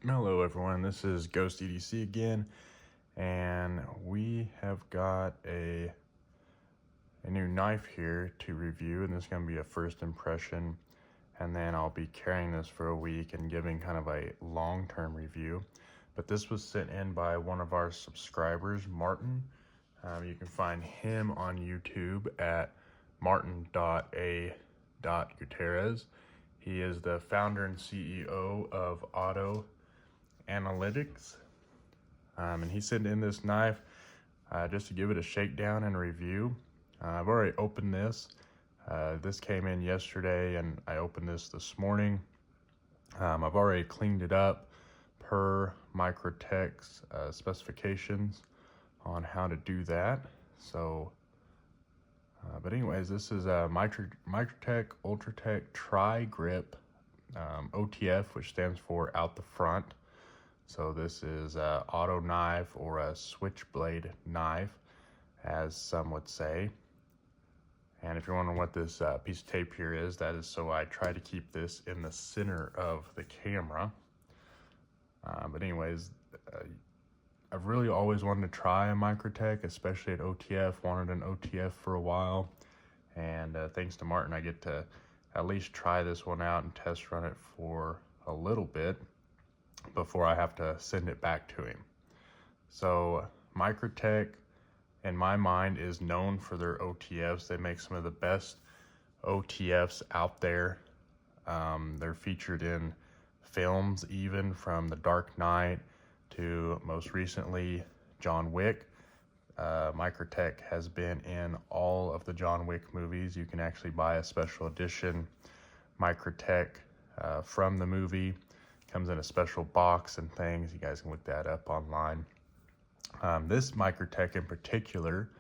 Hello everyone, this is Ghost EDC again, and we have got a new knife here to review, and this is going to be a first impression, and then I'll be carrying this for a week and giving kind of a long-term review. But this was sent in by one of our subscribers, Martin. You can find him on YouTube at martin.a.gutierrez. He is the founder and CEO of Auto Analytics, and he sent in this knife just to give it a shakedown and review. I've already opened this. This came in yesterday, and I opened this morning. I've already cleaned it up per Microtech's specifications on how to do that. So, but anyways, this is a Microtech Ultratech Tri-Grip OTF, which stands for out the front. So this is a auto knife, or a switchblade knife, as some would say. And if you're wondering what this piece of tape here is, that is so I try to keep this in the center of the camera. But anyways, I've really always wanted to try a Microtech, especially at OTF. Wanted an OTF for a while, and thanks to Martin, I get to at least try this one out and test run it for a little bit before I have to send it back to him. So Microtech, in my mind, is known for their OTFs. They make some of the best OTFs out there. They're featured in films, even from The Dark Knight to most recently John Wick. Microtech has been in all of the John Wick movies. You can actually buy a special edition Microtech from the movie. Comes in a special box and things. You guys can look that up online. This Microtech in particular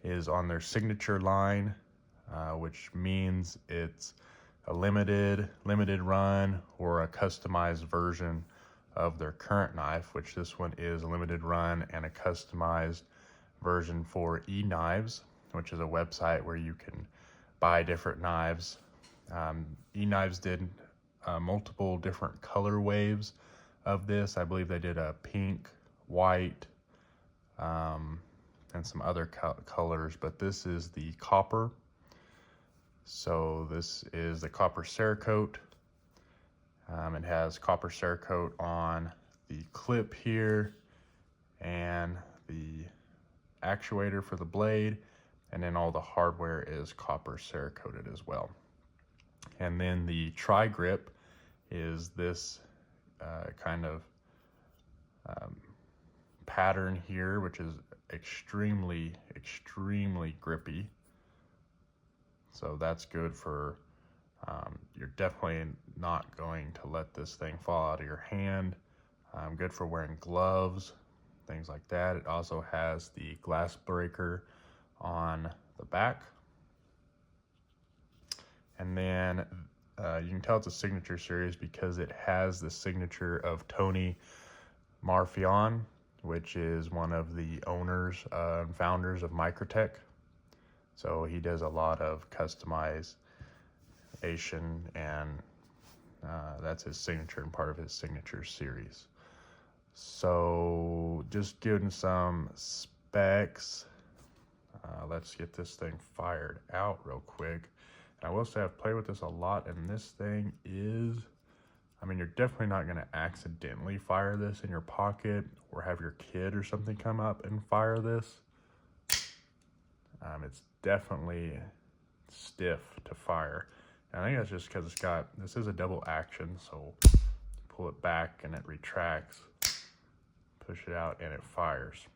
is on their signature line, which means it's a limited run or a customized version of their current knife, which this one is a limited run and a customized version for Eknives, which is a website where you can buy different knives. Eknives did multiple different color waves of this. I believe they did a pink, white, and some other colors, but this is the copper. So this is the copper Cerakote. It has copper Cerakote on the clip here and the actuator for the blade, and then all the hardware is copper Cerakoted as well. And then the Tri-Grip is this kind of pattern here, which is extremely grippy. So that's good for, you're definitely not going to let this thing fall out of your hand. Good for wearing gloves, things like that. It also has the glass breaker on the back. And then you can tell it's a signature series because it has the signature of Tony Marfion, which is one of the owners and founders of Microtech. So he does a lot of customization, and that's his signature and part of his signature series. So just giving some specs. Let's get this thing fired out real quick. I will say I've played with this a lot, and this thing is, I mean, you're definitely not going to accidentally fire this in your pocket or have your kid or something come up and fire this. It's definitely stiff to fire. And I think that's just because it's got, this is a double action, so pull it back and it retracts, push it out and it fires.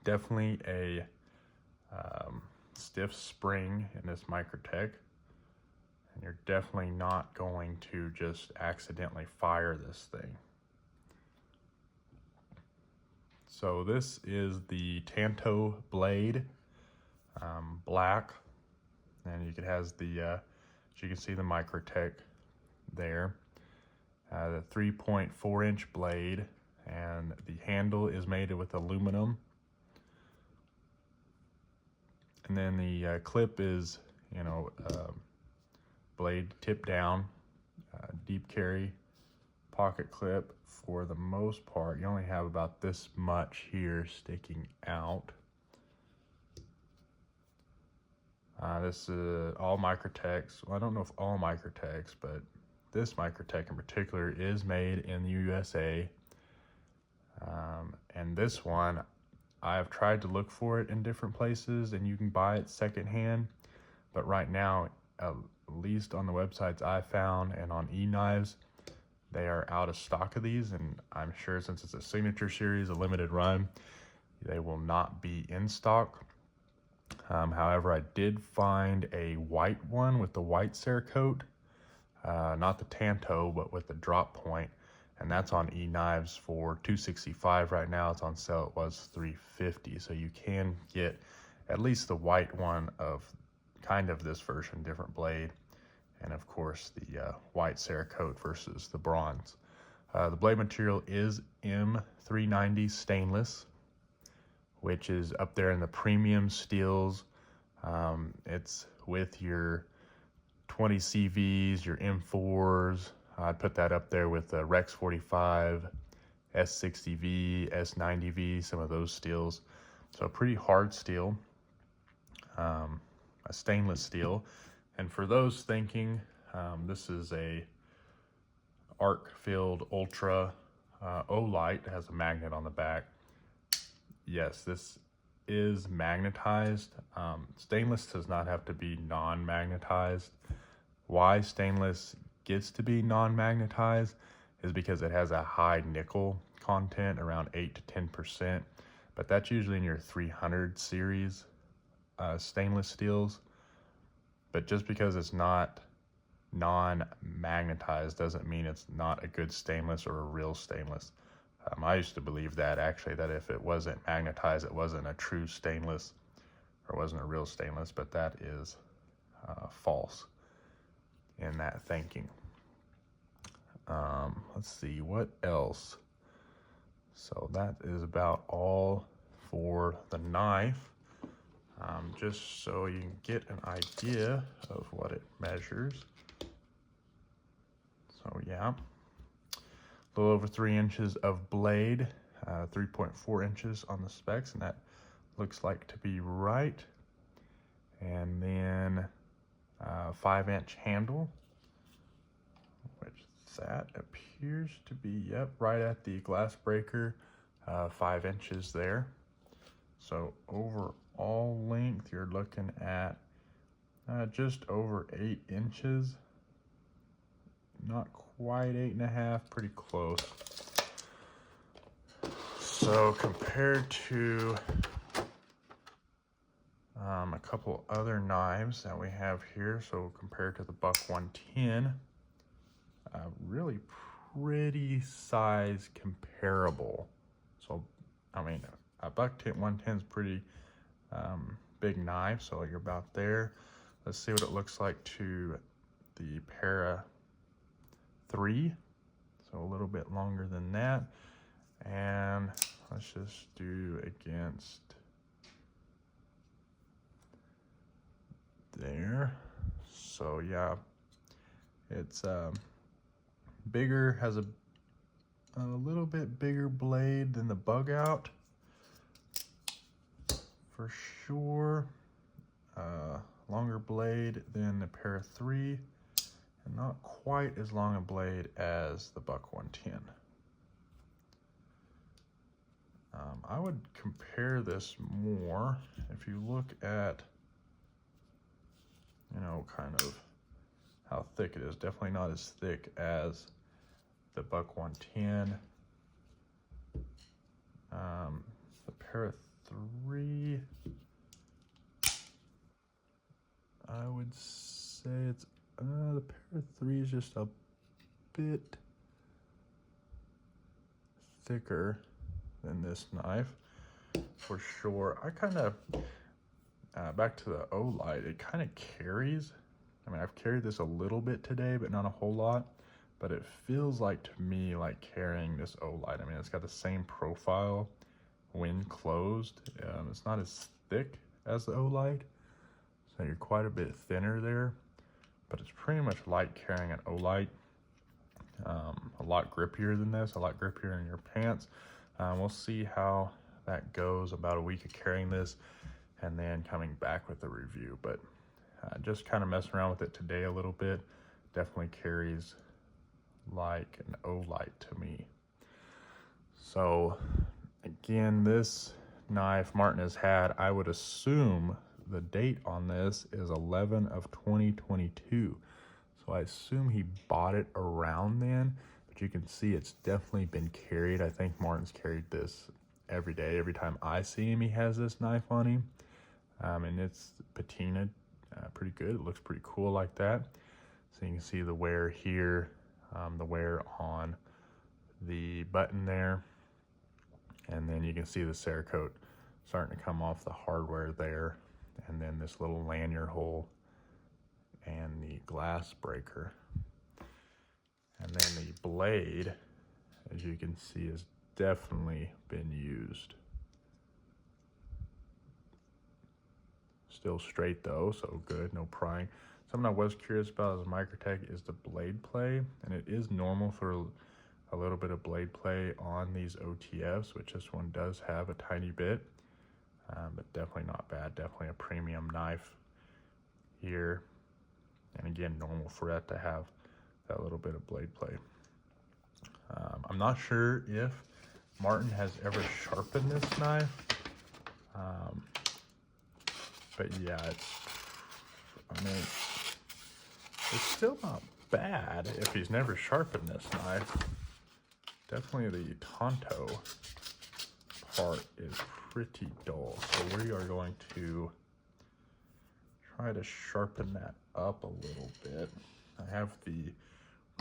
Definitely a stiff spring in this Microtech. And you're definitely not going to just accidentally fire this thing. So this is the Tanto blade, black, and it has the, as you can see, the Microtech there. The 3.4-inch blade, and the handle is made with aluminum. And then the clip is, blade tip down, deep carry pocket clip for the most part. You only have about this much here sticking out. This is all Microtechs. Well, I don't know if all Microtechs, but this Microtech in particular is made in the USA. And this one, I've tried to look for it in different places and you can buy it secondhand. But right now, at least on the websites I found and on Eknives, they are out of stock of these. And I'm sure since it's a signature series, a limited run, they will not be in stock. However, I did find a white one with the white Cerakote, not the Tanto, but with the drop point, and that's on Eknives for $265 right now. It's on sale. It was $350, so you can get at least the white one of kind of this version, different blade, and of course the white Cerakote versus the bronze. The blade material is M390 stainless, which is up there in the premium steels. It's with your 20 CVs, your M4s. I'd put that up there with the Rex 45, S60V, S90V, some of those steels. So a pretty hard steel, a stainless steel. And for those thinking, this is a arc-filled Ultra O-Light. It has a magnet on the back. Yes, this is magnetized. Stainless does not have to be non-magnetized. Why stainless gets to be non-magnetized is because it has a high nickel content, around 8 to 10%, but that's usually in your 300 series stainless steels. But just because it's not non-magnetized doesn't mean it's not a good stainless or a real stainless. I used to believe that actually, that if it wasn't magnetized, it wasn't a true stainless or wasn't a real stainless, but that is false in that thinking. Let's see, what else? So that is about all for the knife. Just so you can get an idea of what it measures. So yeah. A little over 3 inches of blade, 3.4 inches on the specs, and that looks like to be right. And then 5-inch handle, which that appears to be, yep, right at the glass breaker, 5 inches there. So overall length, you're looking at just over 8 inches. Not quite 8.5, pretty close. So compared to a couple other knives that we have here, so compared to the Buck 110, really pretty size comparable. So I mean, a Buck 110 is pretty big knife, so you're about there. Let's see what it looks like to the Para 3, so a little bit longer than that. And let's just do against there. So yeah, it's bigger, has a little bit bigger blade than the Bug Out for sure. Longer blade than the Para 3, and not quite as long a blade as the Buck 110. I would compare this more if you look at, you know, kind of how thick it is. Definitely not as thick as the Buck 110. The Para 3, I would say it's the Para 3 is just a bit thicker than this knife for sure. I kind of back to the O-Light, it kind of carries. I mean, I've carried this a little bit today, but not a whole lot. But it feels like to me like carrying this O-Light. I mean, it's got the same profile when closed. It's not as thick as the O-Light, so you're quite a bit thinner there. But it's pretty much like carrying an O-Light. A lot grippier than this, a lot grippier in your pants. We'll see how that goes, about a week of carrying this and then coming back with a review. But just kind of messing around with it today a little bit. Definitely carries like an Olight to me. So again, this knife Martin has had, I would assume the date on this is 11 of 2022. So I assume he bought it around then, but you can see it's definitely been carried. I think Martin's carried this every day. Every time I see him, he has this knife on him. And it's patinaed pretty good. It looks pretty cool like that. So you can see the wear here, the wear on the button there. And then you can see the Cerakote starting to come off the hardware there. And then this little lanyard hole and the glass breaker. And then the blade, as you can see, has definitely been used. Still straight though, so good, no prying. Something I was curious about as Microtech is the blade play, and it is normal for a little bit of blade play on these OTFs, which this one does have a tiny bit, but definitely not bad. Definitely a premium knife here. And again, normal for that to have that little bit of blade play. I'm not sure if Martin has ever sharpened this knife, but yeah, it's still not bad if he's never sharpened this knife. Definitely the Tonto part is pretty dull, so we are going to try to sharpen that up a little bit. I have the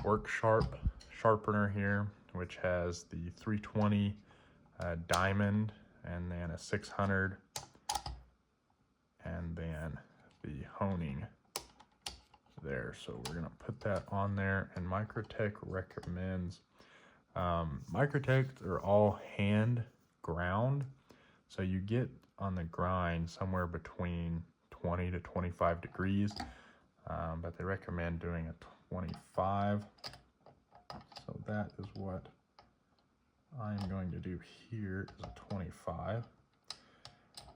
Work Sharp sharpener here, which has the 320 diamond, and then a 600, and then the honing there. So we're gonna put that on there, and Microtech recommends, Microtech are all hand ground, so you get on the grind somewhere between 20 to 25 degrees, but they recommend doing a 25. So that is what I'm going to do here, is a 25.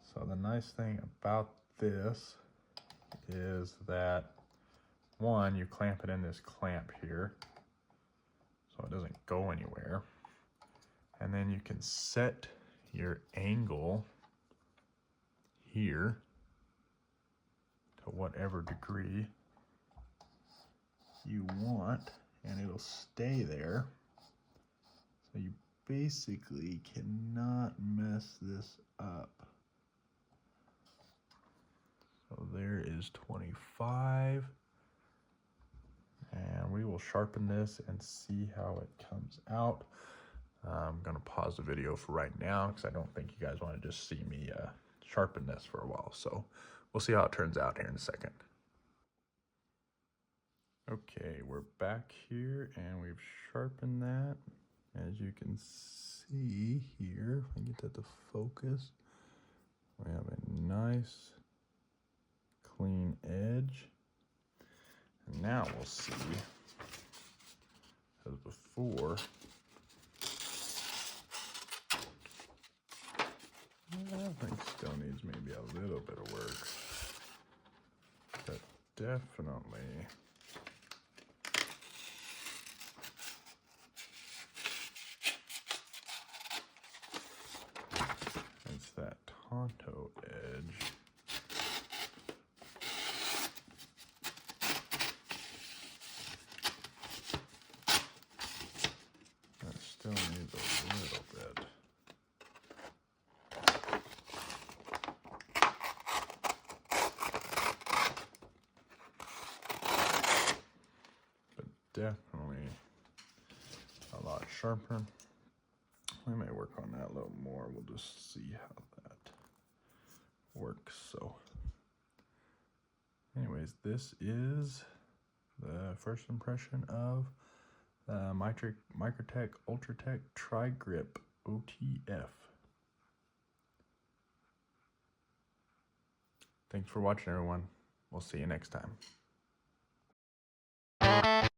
So the nice thing about this is that, one, you clamp it in this clamp here so it doesn't go anywhere. And then you can set your angle here to whatever degree you want, and it'll stay there. So you basically cannot mess this up. So there is 25. And we will sharpen this and see how it comes out. I'm gonna pause the video for right now because I don't think you guys want to just see me sharpen this for a while. So we'll see how it turns out here in a second. Okay, we're back here and we've sharpened that. As you can see here, if I get that to focus, we have a nice clean edge. And now we'll see, as before, I think still needs maybe a little bit of work, but definitely it's that Tonto edge. That still needs a little bit. But definitely a lot sharper. We may work on that a little more. We'll just see how that works. So anyways, this is the first impression of the Microtech Ultratech Tri-Grip OTF. Thanks for watching, everyone. We'll see you next time.